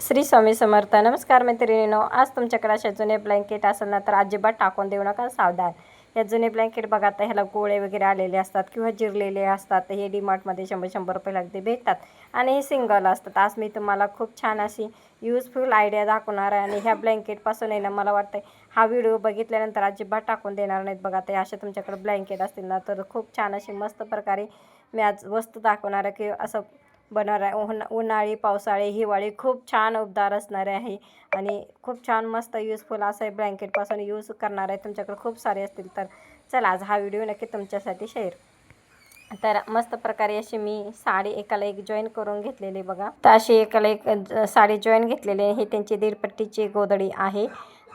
श्री स्वामी समर्थ. नमस्कार मैत्रिणींनो, आज तुमच्याकडे अशा जुने ब्लँकेट असेल ना तर अजिबात टाकून देऊ नका, सावधान. या जुने ब्लँकेट बघा, आता ह्याला गोळे वगैरे आलेले असतात किंवा जिरलेले असतात. हे डीमार्टमध्ये 100-100 रुपये लागते भेटतात आणि हे सिंगल असतात. आज मी तुम्हाला खूप छान अशी यूजफुल आयडिया दाखवणार आहे आणि ह्या ब्लँकेटपासून आहे ना, मला वाटतं हा व्हिडिओ बघितल्यानंतर अजिबात टाकून देणार नाहीत. बघा, ते अशा तुमच्याकडे ब्लँकेट असतील ना तर खूप छान अशी मस्त प्रकारे मी आज वस्तू दाखवणार आहे की असं बनवणार आहे. उन्हाळी, पावसाळी, हिवाळी खूप छान उबदार असणारे आहे आणि खूप छान मस्त यूजफुल असं आहे. ब्लँकेटपासून यूज करणार आहे. तुमच्याकडे खूप सारे असतील तर चला आज हा व्हिडिओ नक्की तुमच्यासाठी शेअर. तर मस्त प्रकारे अशी मी साडी एकाला एक जॉईन करून घेतलेली बघा. तर अशी एकाला एक साडी जॉईन घेतलेली. ही त्यांची दीड पट्टीची गोधडी आहे.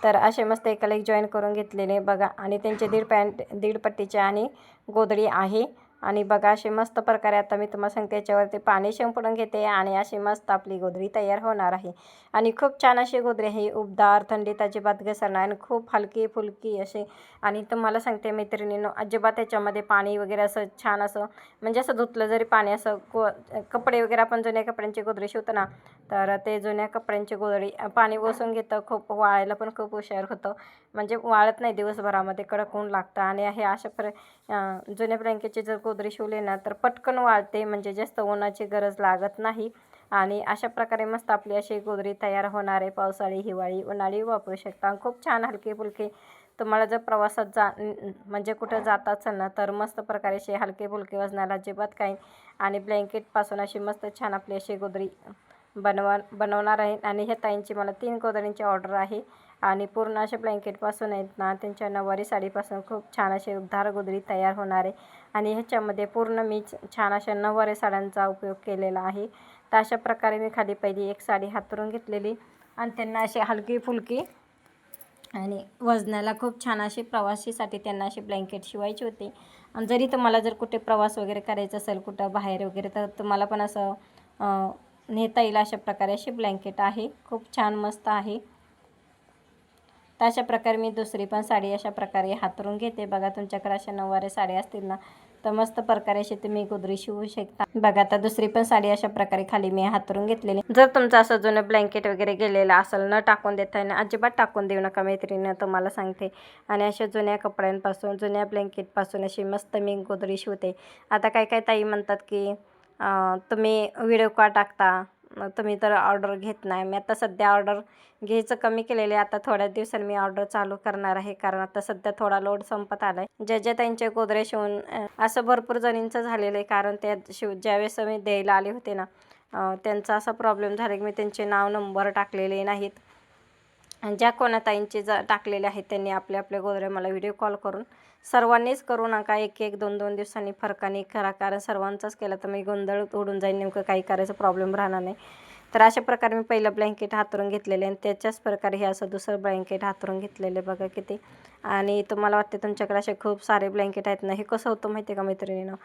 तर असे मस्त एकाला एक जॉईन करून घेतलेले बघा आणि त्यांचे दीड पट्टीचे आणि गोधडी आहे. आणि बघा अशी मस्त प्रकारे आता मी तुम्हाला सांगते, याच्यावरती पाणी शिंपडून घेते आणि अशी मस्त आपली गोधडी तयार होणार आहे. आणि खूप छान अशी गोधडी आहे, उबदार, थंडीत अजिबात घसरणार आणि खूप हलकी फुलकी अशी. आणि तुम्हाला सांगते मैत्रिणींनो, अजिबात त्याच्यामध्ये पाणी वगैरे असं छान असं म्हणजे असं धुतलं जरी पाणी असं कपडे वगैरे आपण जुन्या कपड्यांची गोधडी शिवतो ना, तर ते जुन्या कपड्यांची गोधडी पाणी ओसून घेतं. खूप वाळायला पण खूप हुशार होतं, म्हणजे वाळत नाही दिवसभरामध्ये, कडक ऊन लागतं. आणि हे अशा जुन्या ब्लँकेटची जर गोधडी शिवली ना तर पटकन वाळते, म्हणजे जास्त उन्हाची गरज लागत नाही. आणि अशा प्रकारे मस्त आपली अशी गोधडी तयार होणार आहे. पावसाळी, हिवाळी, उन्हाळी वापरू शकता. खूप छान हलके फुलके. तुम्हाला जर प्रवासात म्हणजे कुठं जात असेल ना तर मस्त प्रकारे असे हलके फुलके, वजनाला अजिबात काही. आणि ब्लँकेटपासून अशी मस्त छान आपली अशी गोधडी बनवणार आहे. आणि ह्या ताईंची मला 3 गोधडींची ऑर्डर आहे आणि पूर्ण अशा ब्लँकेटपासून आहेत ना, त्यांच्या नऊवारी साडीपासून खूप छान अशी उबदार गोधडी तयार होणार आहे. आणि ह्याच्यामध्ये पूर्ण मी छान अशा नऊवारी साड्यांचा उपयोग केलेला आहे. तर अशा प्रकारे मी खाली पहिली एक साडी हातरून घेतलेली आणि त्यांना अशी हलकी फुलकी आणि वजनाला खूप छान अशी प्रवासीसाठी त्यांना अशी ब्लँकेट शिवायची होती. आणि जरी तुम्हाला जर कुठे प्रवास वगैरे करायचा असेल कुठं बाहेर वगैरे, तर तुम्हाला पण असं नेता येईल अशा प्रकारे अशी ब्लँकेट आहे. खूप छान मस्त आहे. तर अशा प्रकारे मी दुसरी पण साडी अशा प्रकारे हातरून घेते. बघा, तुमच्याकडे अशा नऊवारी साड्या असतील ना तर मस्त प्रकारे अशी तुम्ही गोधडी शिवू शकता. बघा, आता दुसरी पण साडी अशा प्रकारे खाली मी हातरून घेतलेली. जर तुमचं असं जुनं ब्लँकेट वगैरे गेलेलं असेल, न टाकून देता येणं, अजिबात टाकून देऊ नका मैत्रिणींनो, तुम्हाला सांगते. आणि अशा जुन्या कपड्यांपासून, जुन्या ब्लँकेटपासून अशी मस्त मी गोधडी शिवते. आता काय ताई म्हणतात की तुम्ही व्हिडिओ का टाकता, तुम्ही तर ऑर्डर घेत नाही. मी आता सध्या ऑर्डर घ्यायचं कमी केलेले. आता थोड्याच दिवसांनी मी ऑर्डर चालू करणार आहे, कारण आता सध्या थोडा लोड संपत आला आहे. ज्या त्यांचे गोधड्या शिवून असं भरपूर जणींचं झालेलं आहे, कारण त्या ज्यावेळेस मी द्यायला आले होते ना, त्यांचा असा प्रॉब्लेम झाला की मी त्यांचे नाव नंबर टाकलेले नाहीत. आणि ज्या कोणा ताईंचे टाकलेले आहेत त्यांनी आपल्या गोधड्या मला व्हिडिओ कॉल करून, सर्वांनीच करू नका, 1-1, 2-2 दिवसांनी फरकाने करा, कारण सर्वांचाच केला तर मी गोंधळ उडून जाईल, नेमकं काही करायचं प्रॉब्लेम राहणार नाही. तर अशा प्रकारे मी पहिलं ब्लँकेट हातरून घेतलेले आणि त्याच्याच प्रकारे हे असं दुसरं ब्लँकेट हातरून घेतलेले. बघा किती. आणि तुम्हाला वाटते तुमच्याकडे असे खूप सारे ब्लँकेट आहेत ना, हे कसं होतं माहिती आहे का मैत्रिणीनं,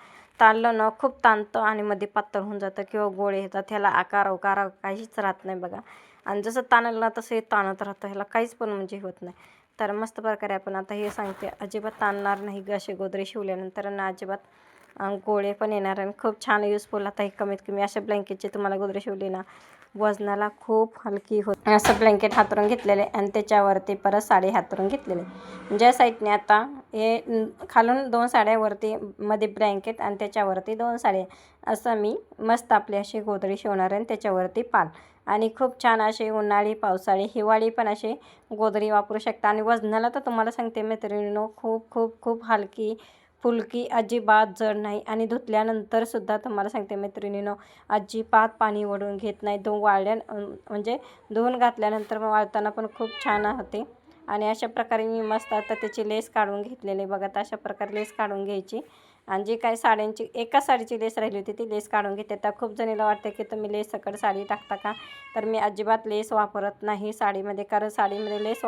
ताणलं ना खूप ताणतं आणि मध्ये पातळ होऊन जातं किंवा गोळे येतात. ह्याला आकार उकार काहीच राहत नाही बघा. आणि जसं ताणलं ना तसं हे ताणत राहतं, ह्याला काहीच पण म्हणजे होत नाही. तर मस्त प्रकारे आपण आता हे सांगते, अजिबात ताणणार नाही ग असे गोधडी शिवल्यानंतर ना, अजिबात गोळे पण येणार आणि खूप छान यूजफुल. आता हे कमीत कमी अशा ब्लँकेटची तुम्हाला गोधडी शिवली ना, वजनाला खूप हलकी होत. असं ब्लँकेट हातरून घेतलेले आणि त्याच्यावरती परत साडी हातरून घेतलेली. ज्या साईडने आता हे खालून 2 साड्यावरती मध्ये ब्लँकेट आणि त्याच्यावरती 2 साड्या, असं मी मस्त आपली अशी गोधडी शिवणार आहे आणि त्याच्यावरती पाल. आणि खूप छान असे उन्हाळी, पावसाळी, हिवाळी पण असे गोधडी वापरू शकता. आणि वजनाला तर तुम्हाला सांगते मैत्रिणींनो, खूप खूप खूप हलकी फुलकी, अजिबात जड नाही. आणि धुतल्यानंतर सुद्धा तुम्हाला सांगते मैत्रिणींनो, अजिबात पाणी ओढून घेत नाही. म्हणजे धुवून घातल्यानंतर मग वाळताना पण खूप छान होते. आणि अशा प्रकारे मी मस्त आता त्याची लेस काढून घेतलेली. बघा, तर अशा प्रकारे लेस काढून घ्यायची. आणि जी काही साड्यांची एका साडीची लेस राहिली होती ती लेस काढून घेते. तर खूप जणीला वाटते की तुम्ही लेस सकट साडी टाकता का, तर मी अजिबात लेस वापरत नाही साडीमध्ये, कारण साडीमध्ये लेस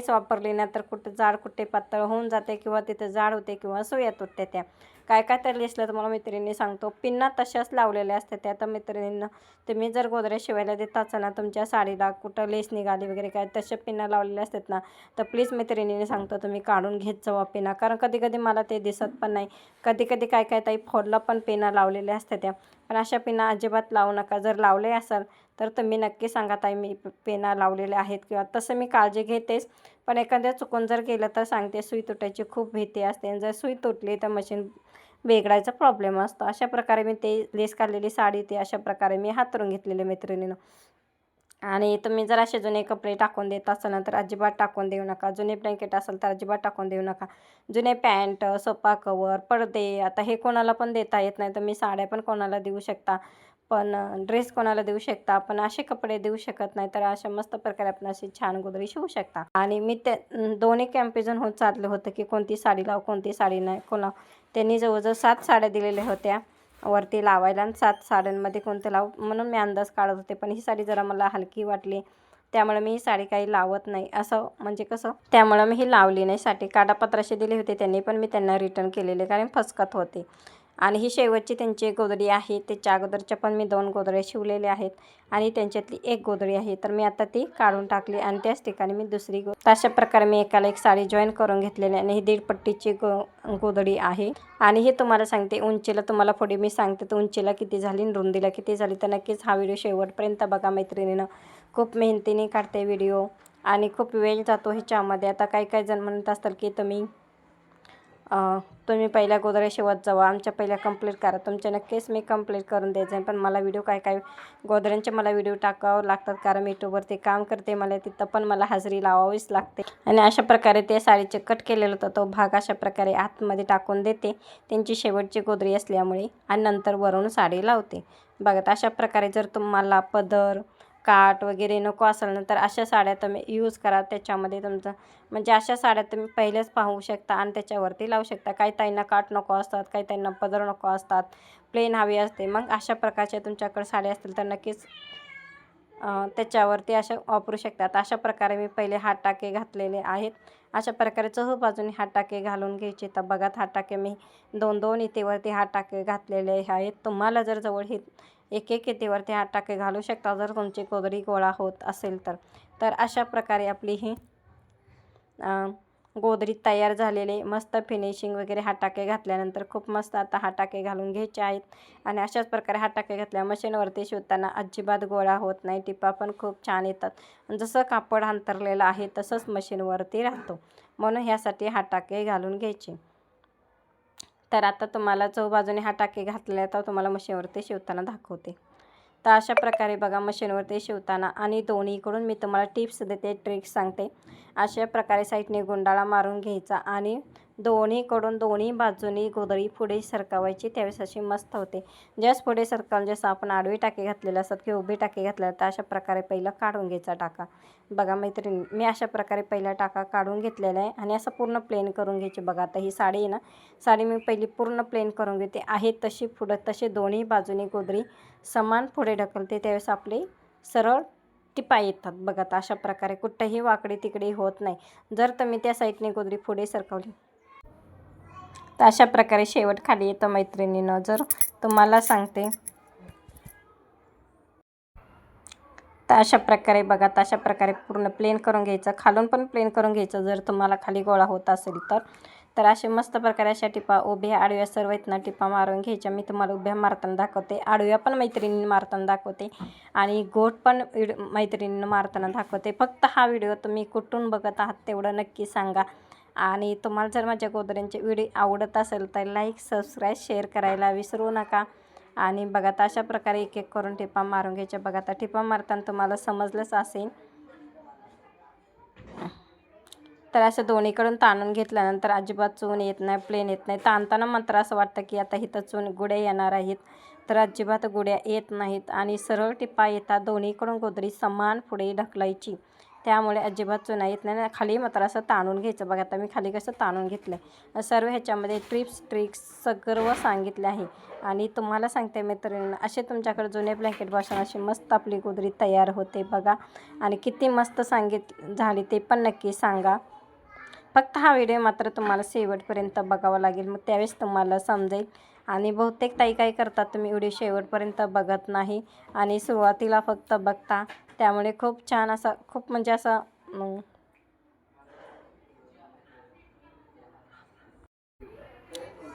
वापरली ना तर कुठे जाड कुठे पातळ होऊन जाते किंवा तिथे जाड होते किंवा सुया तुटते त्या. काय काय तर लेसला तुम्हाला मैत्रिणी सांगतो. पिन्ना तशाच लावलेल्या असतात त्या. तर मैत्रिणींना तुम्ही जर गोदड्या शिवायला देत असाल ना तुमच्या साडीला कुठं लेस निघाली वगैरे काय तशा पिन्ना लावलेल्या असतात ना, तर प्लीज मैत्रिणींनी सांगतो तुम्ही काढून घेत जावा पिना. कारण कधी कधी मला ते दिसत पण नाही. कधी कधी काय काय ताई फॉलला पण पिना लावलेल्या असतात त्या. पण अशा पिना अजिबात लावू नका. जर लावले असाल तर तुम्ही नक्की सांगा ताई मी पेना लावलेल्या आहेत किंवा तसं मी काळजी घेतेच. पण एखाद्या चुकून जर केलं तर सांगते, सुई तुटायची खूप भीती असते आणि जर सुई तुटली तर मशीन बिघडायचा प्रॉब्लेम असतो. अशा प्रकारे मी ते लेस काढलेली साडी ती अशा प्रकारे मी हातरून घेतलेली मैत्रिणीनं. आणि तुम्ही जर असे जुने कपडे टाकून देत असाल ना तर अजिबात टाकून देऊ नका. जुने ब्लँकेट असेल तर अजिबात टाकून देऊ नका. जुने पॅन्ट, सोफा कवर, पडदे आता हे कोणाला पण देता येत नाही. तुम्ही साड्या पण कोणाला देऊ शकता, पण ड्रेस कोणाला देऊ शकता, पण असे कपडे देऊ शकत नाही. तर अशा मस्त प्रकारे आपण अशी छान गोधडी शिवू शकता. आणि मी ते दोन्ही कॅम्पेजन होत चाललं होतं की कोणती साडी लाव कोणती साडी नाही कोणा. त्यांनी जवळजवळ 7 साड्या दिलेल्या होत्या वरती लावायला आणि 7 साड्यांमध्ये कोणतं लावू म्हणून मी अंदाज काढत होते. पण ही साडी जरा मला हलकी वाटली त्यामुळे मी ही साडी काही लावत नाही. असं म्हणजे कसं त्यामुळं मी ही लावली नाही. साडी काठापत्राशी दिली होती त्यांनी, पण मी त्यांना रिटर्न केलेले कारण फसकत होते. आणि ही शेवटची त्यांची एक गोधडी आहे. त्याच्या अगोदरच्या पण मी 2 गोधड्या शिवलेल्या आहेत आणि त्यांच्यातली एक गोधडी आहे. तर मी आता ती काढून टाकली आणि त्याच ठिकाणी मी दुसरी अशा प्रकारे मी एकाला एक साडी जॉईन करून घेतलेली आणि ही 1.5 पट्टीची गोधडी आहे. आणि हे तुम्हाला सांगते उंचीला तुम्हाला पुढे मी सांगते तर उंचीला किती झाली आणि रुंदीला किती झाली. तर नक्कीच हा व्हिडिओ शेवटपर्यंत बघा मैत्रिणीनं. खूप मेहनतीने काढते व्हिडिओ आणि खूप वेळ जातो ह्याच्यामध्ये. आता काही जण म्हणत असतात की तुम्ही पहिल्या गोधड्या शिवत जावा, आमच्या पहिल्या कंप्लीट करा. तुमच्या नक्कीच मी कंप्लीट करून द्यायचं आहे. पण मला व्हिडिओ काय गोधड्यांचे मला व्हिडिओ टाकावं लागतात कारण मी यूट्यूबवरती काम करते. मला तिथं पण मला हजेरी लावावीच लागते. आणि अशा प्रकारे ते साडीचे कट केलेलं होतं तो भाग अशा प्रकारे आतमध्ये टाकून देते त्यांची शेवटची गोधडी असल्यामुळे आणि नंतर वरून साडी लावते. बघा अशा प्रकारे जर तुम्हाला पदर काठ वगैरे नको असेल ना तर अशा साड्या तुम्ही यूज करा. त्याच्यामध्ये तुमचं म्हणजे अशा साड्या तुम्ही पहिलेच पाहू शकता आणि त्याच्यावरती लावू शकता. काही ताईंना काठ नको असतात, काही ताईंना पदर नको असतात, प्लेन हवी असते. मग अशा प्रकारच्या तुमच्याकडे साड्या असतील तर नक्कीच त्याच्यावरती अशा वापरू शकतात. अशा प्रकारे मी पहिले हात टाके घातलेले आहेत. अशा प्रकारे चहू बाजूने हात टाके घालून घ्यायचे. तर बघा हात टाके मी 2-2 इथेवरती हात टाके घातलेले आहेत. तुम्हाला जर जवळ हे एक इथेवरती हात टाके घालू शकता जर तुमची गोधडी गोळा होत असेल तर. तर अशा प्रकारे आपली ही गोधडी तयार झालेले मस्त फिनिशिंग वगैरे हात टाके घातल्यानंतर खूप मस्त आता हात टाके घालून घ्यायचे आहेत. आणि अशाच प्रकारे हात टाके घातल्या मशीनवरती शिवताना अजिबात गोळा होत नाही. टिपा पण खूप छान येतात. जसं कापड अंतरलेलं आहे तसंच मशीनवरती राहतो. म्हणून ह्यासाठी हात टाके घालून घ्यायचे. तर आता तुम्हाला चहूबाजूने हात टाके घातले तर तुम्हाला मशीनवरती शिवताना दाखवते. तर अशा प्रकारे बघा मशीनवरती शिवताना आणि दोन्हीकडून मी तुम्हाला टिप्स देते, ट्रिक्स सांगते. अशा प्रकारे साईडने गुंडाळा मारून घ्यायचा आणि दोन्हीकडून दोन्ही बाजूनी गोधडी पुढे सरकवायची. त्यावेळेस अशी मस्त होते. जस्ट पुढे सरकवून जसं आपण आडवी टाके घातलेले असतात किंवा उभी टाके घातल्या तर अशा प्रकारे पहिलं काढून घ्यायचा टाका. बघा मैत्रिणी मी अशा प्रकारे पहिला टाका काढून घेतलेला आहे आणि असं पूर्ण प्लेन करून घ्यायची. बघा आता ही साडी आहे ना, साडी मी पहिली पूर्ण प्लेन करून घेते आहे तशी पुढं तसे दोन्ही बाजूनी गोधडी समान पुढे ढकलते. त्यावेळेस आपले सरळ टिपा येतात. बघा अशा प्रकारे कुठंही वाकडे तिकडे होत नाही जर तुम्ही त्या साईडने गोधडी पुढे सरकवली. तर अशा प्रकारे शेवट खाली येतं मैत्रिणीनं. जर तुम्हाला सांगते तर अशा प्रकारे बघा अशा प्रकारे पूर्ण प्लेन करून घ्यायचं. खालून पण प्लेन करून घ्यायचं जर तुम्हाला खाली गोळा होत असेल तर. तर असे मस्त प्रकारे अशा टिपा उभ्या आडव्या सर्व आहेत ना टिपा मारून घ्यायच्या. मी तुम्हाला उभ्या मारताना दाखवते, आडव्या पण मैत्रिणींनी मारताना दाखवते आणि गोट पण मैत्रिणींना मारताना दाखवते. फक्त हा व्हिडिओ तुम्ही कुठून बघत आहात तेवढं नक्की सांगा. आणि तुम्हाला जर माझ्या गोधड्यांचे व्हिडिओ आवडत असेल तर लाईक सबस्क्राईब शेअर करायला विसरू नका. आणि बघा अशा प्रकारे एक एक करून टिपा मारून घ्यायच्या. बघा आता टिपा मारताना तुम्हाला समजलंच असेल. तर असं दोन्हीकडून ताणून घेतल्यानंतर अजिबात चून येत नाही, प्लेन येत नाही. ताणताना मात्र असं वाटतं की आता इथं चून गुड्या येणार आहेत, तर अजिबात गुड्या येत नाहीत आणि सरळ टिपा येतात. दोन्हीकडून गोधडी समान पुढे ढकलायची, त्यामुळे अजिबात चुना येत नाही. खाली मात्र असं ताणून घ्यायचं. बघा आता मी खाली कसं ताणून घेतलं आहे. सर्व ह्याच्यामध्ये टिप्स ट्रिक्स सर्व सांगितले आहे. आणि तुम्हाला सांगते मैत्रिणींना असे तुमच्याकडे जुने ब्लँकेटपासून अशी मस्त आपली गोधडी तयार होते बघा. आणि किती मस्त झाली ते पण नक्की सांगा. फक्त हा व्हिडिओ मात्र तुम्हाला शेवटपर्यंत बघावा लागेल, मग त्यावेळेस तुम्हाला समजेल. आणि बहुतेक ताई काय करतात, तुम्ही व्हिडिओ शेवटपर्यंत बघत नाही आणि सुरुवातीला फक्त बघता. त्यामुळे खूप छान असा खूप म्हणजे असं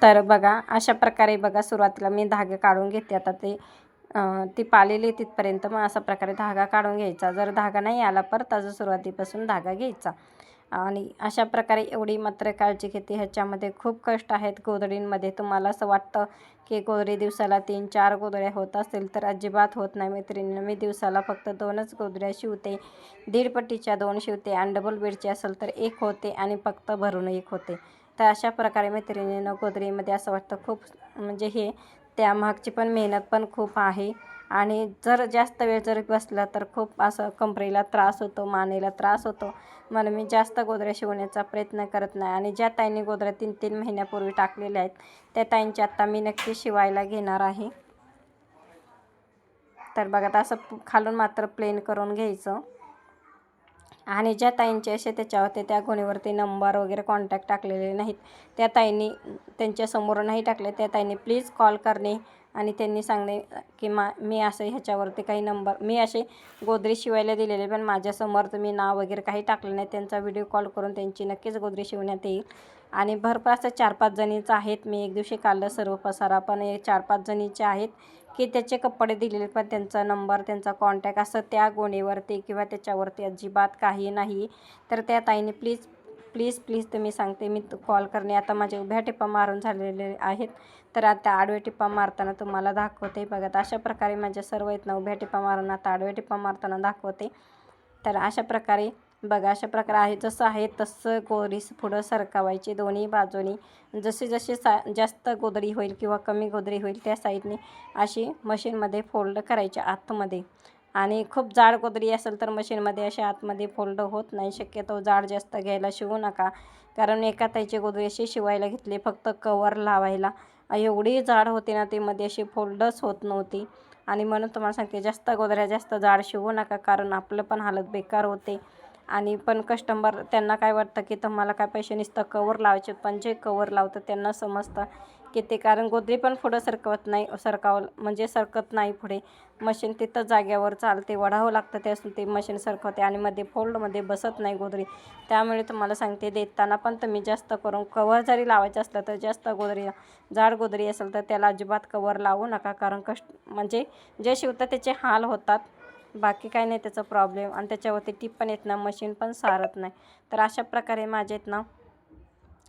तर बघा अशा प्रकारे बघा सुरुवातीला मी धागे काढून घेते. आता ते ती पालेली तिथपर्यंत मग अशा प्रकारे धागा काढून घ्यायचा. जर धागा नाही आला परत अजून सुरुवातीपासून धागा घ्यायचा. आणि अशा प्रकारे एवढी मात्र काळजी घेते. ह्याच्यामध्ये खूप कष्ट आहेत गोधडींमध्ये. तुम्हाला असं वाटतं की गोधडी दिवसाला 3-4 गोधड्या होत असतील, तर अजिबात होत नाही मैत्रिणींनो. मी दिवसाला फक्त 2च गोधड्या शिवते. दीड पट्टीच्या 2 शिवते आणि डबल बेडची असेल तर 1 होते आणि फक्त भरून 1 होते. तर अशा प्रकारे मैत्रिणींनो गोधडीमध्ये असं वाटतं खूप म्हणजे हे त्यामागची पण मेहनत पण खूप आहे. आणि जर जास्त वेळ जर बसला तर खूप असं कमरेला त्रास होतो, मानेला त्रास होतो. म्हणून मी जास्त गोधड्या शिवण्याचा प्रयत्न करत नाही. आणि ज्या ताईंनी गोधड्या 3-3 महिन्यापूर्वी टाकलेल्या आहेत त्या ताईंची आत्ता मी नक्की शिवायला घेणार आहे. तर बघा आता असं खालून मात्र प्लेन करून घ्यायचं. आणि ज्या ताईंचे असे त्याच्यावरती त्या गोणीवरती नंबर वगैरे कॉन्टॅक्ट टाकलेले नाहीत, त्या ताईंनी त्यांच्यासमोर नाही टाकले, त्या ताईंनी प्लीज कॉल करणे आणि त्यांनी सांगणे की मी असं ह्याच्यावरती काही नंबर मी असे गोधडी शिवायला दिलेले, पण माझ्यासमोर तुम्ही नाव वगैरे काही टाकलं नाही. त्यांचा व्हिडिओ कॉल करून त्यांची नक्कीच गोधडी शिवण्यात येईल. आणि भरपूर असं 4-5 जणींचं आहेत. मी एक दिवशी काढलं सर्व पसारा, पण 4-5 जणींचे आहेत की त्याचे कपडे दिलेले, पण त्यांचा नंबर त्यांचा कॉन्टॅक्ट असं त्या गोणीवरती किंवा त्याच्यावरती अजिबात काही नाही. तर त्या ताईने प्लीज प्लीज प्लीज तुम्ही सांगते मी कॉल करणे. आता माझे उभ्या टिपा मारून झालेले आहेत, तर आता आडव्या टिपा मारताना तुम्हाला दाखवते. बघा अशा प्रकारे माझ्या सर्व आहेत ना उभ्या टिपा मारून आता आडव्या टिपा मारताना दाखवते. तर अशा प्रकारे बघा अशा प्रकारे आहे जसं आहे तसं गोधडी पुढं सरकवायची दोन्ही बाजूनी. जशी जशी जास्त गोधडी होईल किंवा कमी गोधडी होईल त्या साईडने अशी मशीनमध्ये फोल्ड करायची आतमध्ये. आणि खूप जाड गोधडी असेल तर मशीनमध्ये असे आतमध्ये फोल्ड होत नाही. शक्यतो जाड जास्त घ्यायला शिवू नका, कारण एका ताईची गोधडी अशी शिवायला घेतली फक्त कवर लावायला, एवढी जाड होती ना ती मध्ये अशी फोल्डच होत नव्हती. आणि म्हणून तुम्हाला सांगते जास्त गोधड्या जास्त जाड शिवू नका, कारण आपलं पण हालत बेकार होते. आणि पण कस्टमर त्यांना काय वाटतं की तुम्हाला काय पैसे नुसतं कवर लावायचे, पण जे कवर लावतं त्यांना समजतं की ते, कारण गोधडी पण पुढं सरकवत नाही म्हणजे सरकत नाही पुढे. मशीन तिथं जाग्यावर चालते, वढावं लागतं त्यासून ते मशीन सरकवते आणि मध्ये फोल्डमध्ये बसत नाही गोधडी. त्यामुळे तुम्हाला सांगते देताना पण तुम्ही जास्त करून कवर जरी लावायचं असलं तर जास्त गोधडी जाड गोधडी असेल तर त्याला अजिबात कवर लावू नका, कारण म्हणजे जे शिवतात त्याचे हाल होतात. बाकी काही नाही त्याचा प्रॉब्लेम. आणि त्याच्यावरती टिप पण येत ना, मशीन पण सारत नाही. तर अशा प्रकारे माझे आहेत ना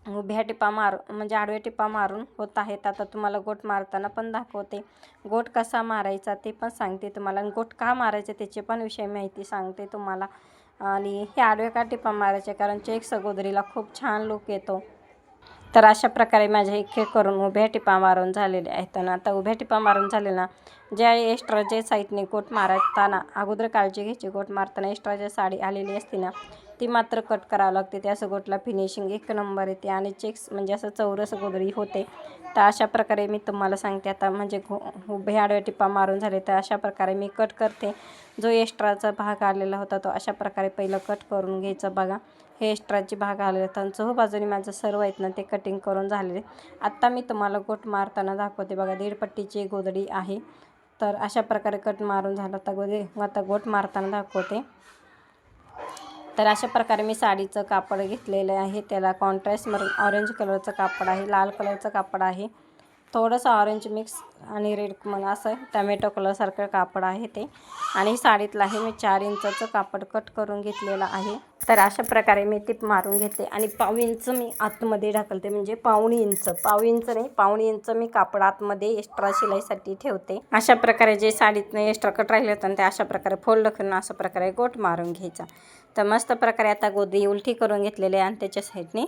उभ्या टिपा म्हणजे आडव्या टिपा मारून होत आहेत. आता तुम्हाला गोट मारताना पण दाखवते. गोट कसा मारायचा ते पण सांगते तुम्हाला, आणि गोट का मारायचे त्याचे पण विषय माहिती सांगते तुम्हाला. आणि हे आडव्या का टिपा मारायचे, कारण चेक्स गोधडीला खूप छान लुक येतो. तर अशा प्रकारे माझ्या एक एक करून उभ्या टिपा मारून झालेले आहेत. आणि आता उभ्या टिपा मारून झाले ना, ज्या एक्स्ट्रा जे साईडने गोट मारताना अगोदर काळजी घ्यायची. गोट मारताना एक्स्ट्रा जे साडी आलेली असते ना ती मात्र कट करावं लागते. त्या असं गोटला फिनिशिंग 1 नंबर येते आणि चेक्स म्हणजे असं चौरस गोधडी होते. तर अशा प्रकारे मी तुम्हाला सांगते. आता म्हणजे उभ्या आडव्या टिपा मारून झाले तर अशा प्रकारे मी कट करते. जो एक्स्ट्राचा भाग आलेला होता तो अशा प्रकारे पहिलं कट करून घ्यायचं. बघा हे एक्स्ट्राचे भाग आलेले आहेत आणि चहूबाजूने माझं सर्व आहेत ना ते कटिंग करून झालेले. आत्ता मी तुम्हाला गोट मारताना दाखवते. बघा 1.5 पट्टीची गोधडी आहे. तर अशा प्रकारे कट मारून झालं आता गोट मारताना दाखवते. तर अशा प्रकारे मी साडीचं कापड घेतलेलं आहे. त्याला कॉन्ट्रास्ट मरून ऑरेंज कलरचं कापड आहे, लाल कलरचं कापड आहे, थोडंसं ऑरेंज मिक्स आणि रेड मग असं टमॅटो कलरसारखं कापड आहे ते. आणि साडीतलं आहे मी 4 इंचाचं कापड कट करून घेतलेलं आहे. तर अशा प्रकारे मी टिप मारून घेते आणि 1.5 इंच मी आतमध्ये ढकलते, म्हणजे 1.5 इंच मी कापड आतमध्ये एक्स्ट्रा शिलाईसाठी ठेवते. अशा प्रकारे जे साडीतनं एक्स्ट्रा कट राहिले होतं ते अशा प्रकारे फोल्ड करून अशा प्रकारे गोट मारून घ्यायचा. तर मस्त प्रकारे आता गोधडी उलटी करून घेतलेली आहे आणि त्याच्या साईडने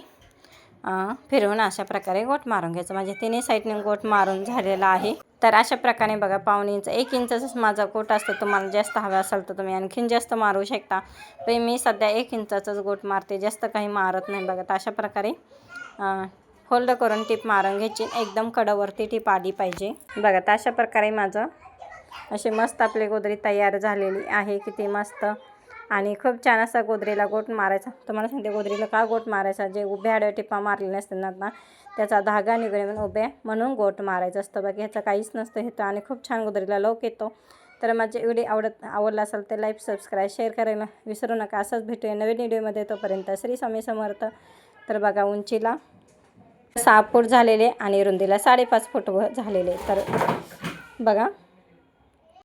फिरवून अशा प्रकारे गोट मारून घ्यायचं. म्हणजे 3 साईडने गोट मारून झालेला आहे. तर अशा प्रकारे बघा 1.5 इंच 1 इंचाचाच माझा गोट असतो. तुम्हाला जास्त हवा असेल तर तुम्ही आणखीन जास्त मारू शकता, पण मी सध्या 1 इंचाचाच गोट मारते, जास्त काही मारत नाही. बघा तर अशा प्रकारे फोल्ड करून टिप मारून घ्यायची. एकदम कडावरती टिप आली पाहिजे. बघा तर अशा प्रकारे माझं असे मस्त आपली गोधडी तयार झालेली आहे. किती मस्त आणि खूप छान असा गोदरीला गोट मारायचा. तुम्हाला सांगते गोदरीला का गोट मारायचा, जे उभ्या आडव्या टिपा मारलेल्या असतात ना त्याचा धागा निघणे म्हणून उभ्या म्हणून गोट मारायचं असतं. बाकी ह्याचं काहीच नसतं हे. आणि खूप छान गोदरीला लोक येतो. तर माझे व्हिडिओ आवडला असेल तर लाईक सबस्क्राईब शेअर करायला विसरू नका. असंच भेटूया नवीन व्हिडिओमध्ये. तोपर्यंत श्री स्वामी समर्थ. तर बघा उंचीला 6 फूट झालेले आणि रुंदीला 5.5 फूट झालेले. तर बघा